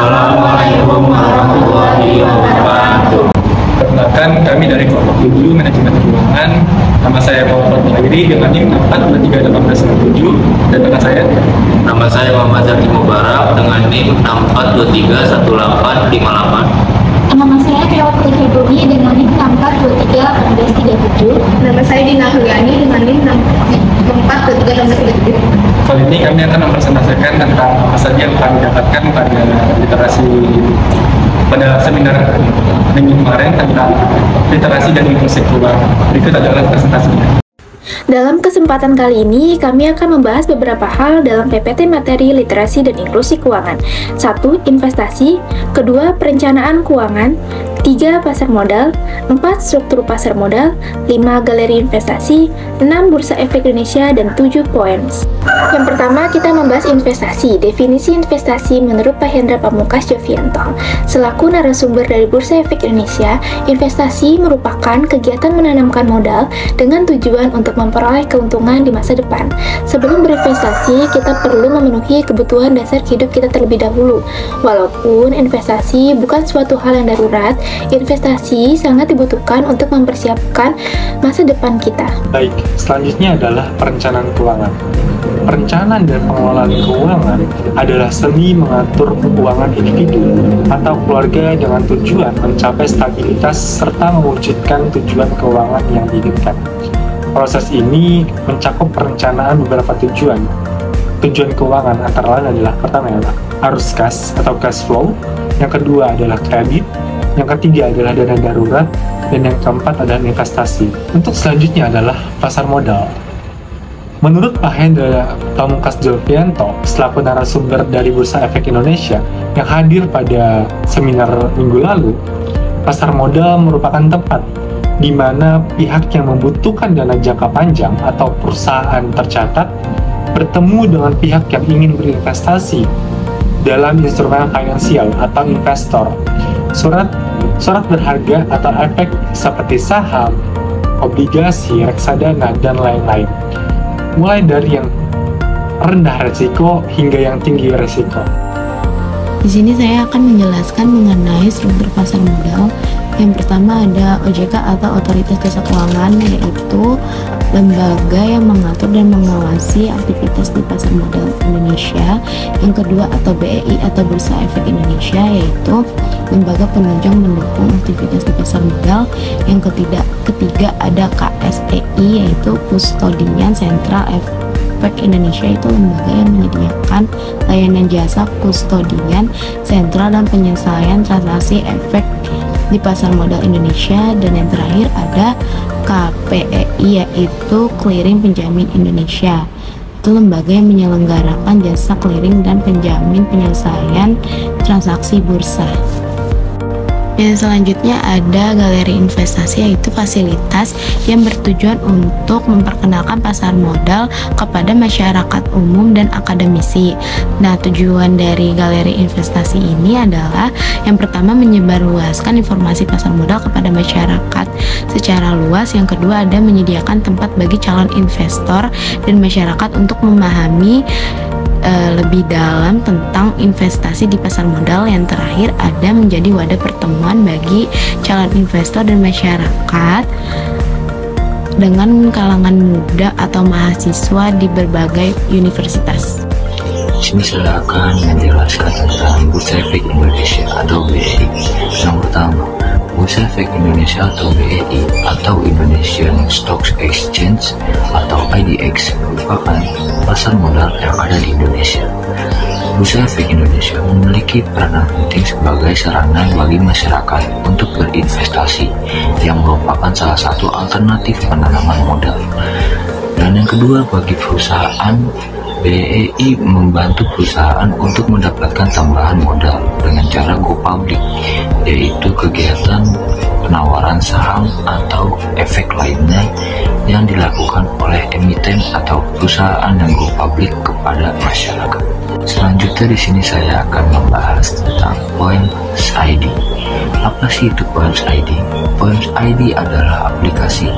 Assalamualaikum warahmatullahi wabarakatuh. Perkenalkan, kami dari kelompok 7 Manajemen Keuangan. Nama saya Muhammad Muhairi dengan NIM 4231897 dan nama saya. Nama saya Muhammad Zaki Mubarak dengan NIM 64231858. Nama saya Triwati Februari dengan NIM 64231837. Nama saya Dina Huliani dengan NIM 64231837. Kali ini kami akan mempresentasikan tentang apa saja yang kami dapatkan pada literasi pada seminar minggu kemarin tentang literasi dan inklusi keuangan. Berikut adalah presentasinya. Dalam kesempatan kali ini, kami akan membahas beberapa hal dalam PPT materi literasi dan inklusi keuangan. 1. Investasi. 2. Perencanaan keuangan. 3. Pasar modal. 4. Struktur pasar modal. 5. Galeri investasi. 6. Bursa Efek Indonesia. Dan 7 points. Yang pertama, kita membahas investasi. Definisi investasi menurut Pak Hendra Pamungkas Jovianto. Selaku narasumber dari Bursa Efek Indonesia, investasi merupakan kegiatan menanamkan modal dengan tujuan untuk memperoleh keuntungan di masa depan. Sebelum berinvestasi, kita perlu memenuhi kebutuhan dasar hidup kita terlebih dahulu. Walaupun investasi bukan suatu hal yang darurat, investasi sangat dibutuhkan untuk mempersiapkan masa depan kita. Baik, selanjutnya adalah perencanaan keuangan. Perencanaan dan pengelolaan keuangan adalah seni mengatur keuangan individu atau keluarga dengan tujuan mencapai stabilitas serta mewujudkan tujuan keuangan yang diinginkan. Proses ini mencakup perencanaan beberapa tujuan. Tujuan keuangan antara lain adalah pertama adalah arus kas atau cash flow, yang kedua adalah kredit, yang ketiga adalah dana darurat, dan yang keempat adalah investasi. Untuk selanjutnya adalah pasar modal. Menurut Pak Hendra Pamungkas Jovianto, selaku narasumber dari Bursa Efek Indonesia yang hadir pada seminar minggu lalu, pasar modal merupakan tempat di mana pihak yang membutuhkan dana jangka panjang atau perusahaan tercatat bertemu dengan pihak yang ingin berinvestasi dalam instrumen finansial atau investor. Surat berharga atau efek seperti saham, obligasi, reksadana, dan lain-lain. Mulai dari yang rendah resiko hingga yang tinggi resiko. Di sini saya akan menjelaskan mengenai struktur pasar modal. Yang pertama ada OJK atau Otoritas Jasa Keuangan, yaitu lembaga yang mengatur dan mengawasi aktivitas di pasar modal Indonesia. Yang kedua atau BEI atau Bursa Efek Indonesia, yaitu lembaga penunjang mendukung aktivitas di pasar modal. Yang ketiga ada KSEI, yaitu Kustodian Sentral Efek Indonesia, itu lembaga yang menyediakan layanan jasa kustodian sentral dan penyelesaian transaksi efek di pasar modal Indonesia. Dan yang terakhir ada KPEI, yaitu Clearing Penjamin Indonesia, itu lembaga yang menyelenggarakan jasa clearing dan penjamin penyelesaian transaksi bursa. Yang selanjutnya ada galeri investasi, yaitu fasilitas yang bertujuan untuk memperkenalkan pasar modal kepada masyarakat umum dan akademisi. Nah, tujuan dari galeri investasi ini adalah yang pertama menyebarluaskan informasi pasar modal kepada masyarakat secara luas. Yang kedua ada menyediakan tempat bagi calon investor dan masyarakat untuk memahami lebih dalam tentang investasi di pasar modal. Yang terakhir ada menjadi wadah pertemuan bagi calon investor dan masyarakat dengan kalangan muda atau mahasiswa di berbagai universitas. Di sini saya akan menjelaskan tentang Bursa Efek Indonesia atau BEI. Yang pertama, Bursa Efek Indonesia atau BEI atau Indonesian Stock Exchange atau IDX merupakan pasar modal yang ada di Indonesia. Bursa Efek Indonesia memiliki peranan penting sebagai sarana bagi masyarakat untuk berinvestasi yang merupakan salah satu alternatif penanaman modal. Dan yang kedua, bagi perusahaan, BEI membantu perusahaan untuk mendapatkan tambahan modal dengan cara go public, yaitu kegiatan penawaran saham atau efek lainnya yang dilakukan oleh emiten atau perusahaan yang go public kepada masyarakat. Selanjutnya di sini saya akan membahas tentang Points ID. Apa sih itu Points ID? Points ID adalah aplikasi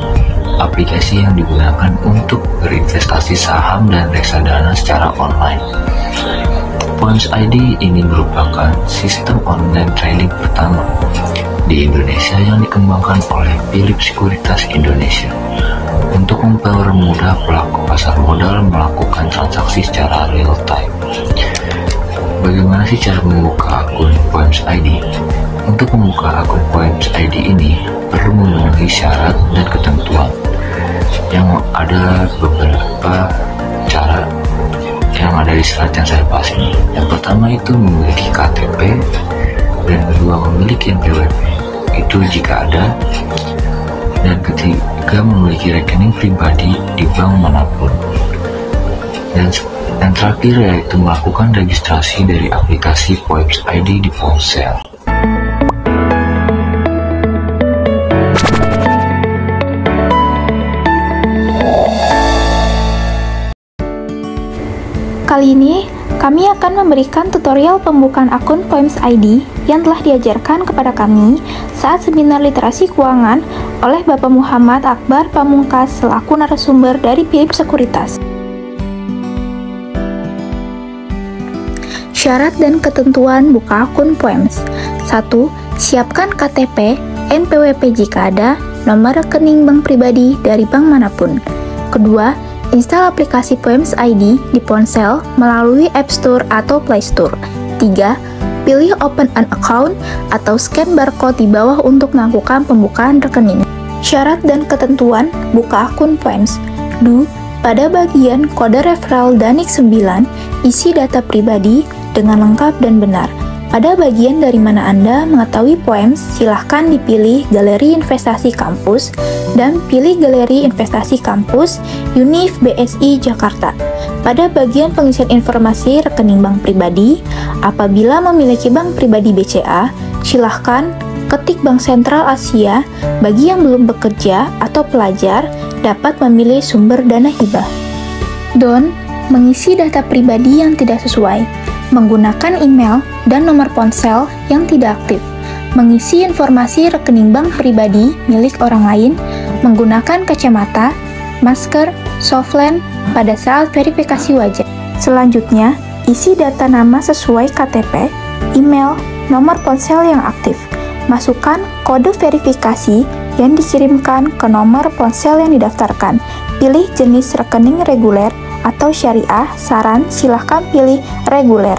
yang digunakan untuk berinvestasi saham dan reksadana secara online. Poems ID ini merupakan sistem online trading pertama di Indonesia yang dikembangkan oleh Philips Sekuritas Indonesia untuk mempermudah pelaku pasar modal melakukan transaksi secara real time. Bagaimana sih cara membuka akun Poems ID? Untuk membuka akun Poems ID ini perlu memenuhi syarat dan ketentuan yang ada beberapa cara yang ada di slide yang saya bahas ini. Yang pertama itu memiliki KTP, dan kedua memiliki NPWP itu jika ada, dan ketiga memiliki rekening pribadi di bank manapun, dan yang terakhir yaitu melakukan registrasi dari aplikasi Poems ID di ponsel. Kali ini, kami akan memberikan tutorial pembukaan akun Poems ID yang telah diajarkan kepada kami saat seminar literasi keuangan oleh Bapak Muhammad Akbar Pamungkas selaku narasumber dari Philips Sekuritas. Syarat dan ketentuan buka akun Poems. 1. Siapkan KTP, NPWP jika ada, nomor rekening bank pribadi dari bank manapun. Kedua, install aplikasi Poems ID di ponsel melalui App Store atau Play Store. 3. Pilih Open an Account atau scan barcode di bawah untuk melakukan pembukaan rekening. Syarat dan ketentuan buka akun Poems. Pada bagian kode referral DANIK 9, isi data pribadi dengan lengkap dan benar. Pada bagian dari mana Anda mengetahui Poems, silahkan dipilih Galeri Investasi Kampus dan pilih Galeri Investasi Kampus Univ BSI Jakarta. Pada bagian pengisian informasi rekening bank pribadi, apabila memiliki bank pribadi BCA, silahkan ketik Bank Sentral Asia. Bagi yang belum bekerja atau pelajar, dapat memilih sumber dana hibah. Mengisi data pribadi yang tidak sesuai, menggunakan email dan nomor ponsel yang tidak aktif, mengisi informasi rekening bank pribadi milik orang lain, menggunakan kacamata, masker, softland pada saat verifikasi wajah. Selanjutnya, isi data nama sesuai KTP, email, nomor ponsel yang aktif. Masukkan kode verifikasi yang dikirimkan ke nomor ponsel yang didaftarkan. Pilih jenis rekening reguler atau syariah, saran silahkan pilih reguler.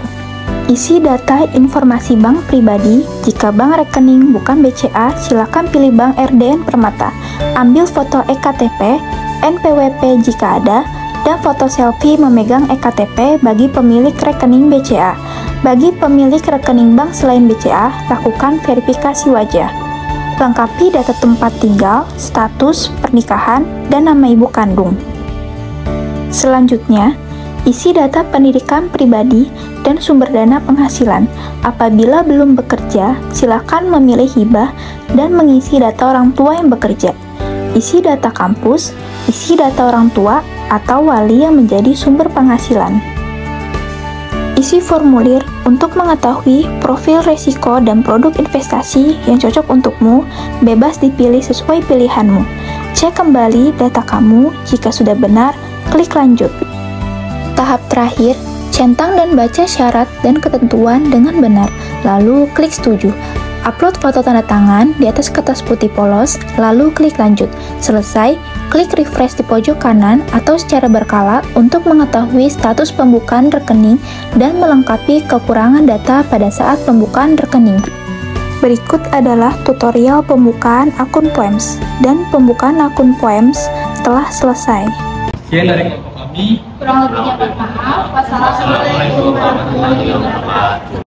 Isi data informasi bank pribadi, jika bank rekening bukan BCA, silahkan pilih Bank RDN Permata. Ambil foto eKTP, NPWP jika ada, dan foto selfie memegang eKTP bagi pemilik rekening BCA. Bagi pemilik rekening bank selain BCA, lakukan verifikasi wajah. Lengkapi data tempat tinggal, status, pernikahan, dan nama ibu kandung. Selanjutnya, isi data pendidikan pribadi dan sumber dana penghasilan. Apabila belum bekerja, silakan memilih hibah dan mengisi data orang tua yang bekerja. Isi data kampus, isi data orang tua atau wali yang menjadi sumber penghasilan. Isi formulir untuk mengetahui profil risiko dan produk investasi yang cocok untukmu, bebas dipilih sesuai pilihanmu. Cek kembali data kamu, jika sudah benar, klik lanjut. Tahap terakhir, centang dan baca syarat dan ketentuan dengan benar, lalu klik setuju. Upload foto tanda tangan di atas kertas putih polos, lalu klik lanjut. Selesai, klik refresh di pojok kanan atau secara berkala untuk mengetahui status pembukaan rekening dan melengkapi kekurangan data pada saat pembukaan rekening. Berikut adalah tutorial pembukaan akun Poems, dan pembukaan akun Poems telah selesai. Sekian dari kelompok kami. Kurang lebihnya mohon maaf. Wassalamualaikum warahmatullahi wabarakatuh.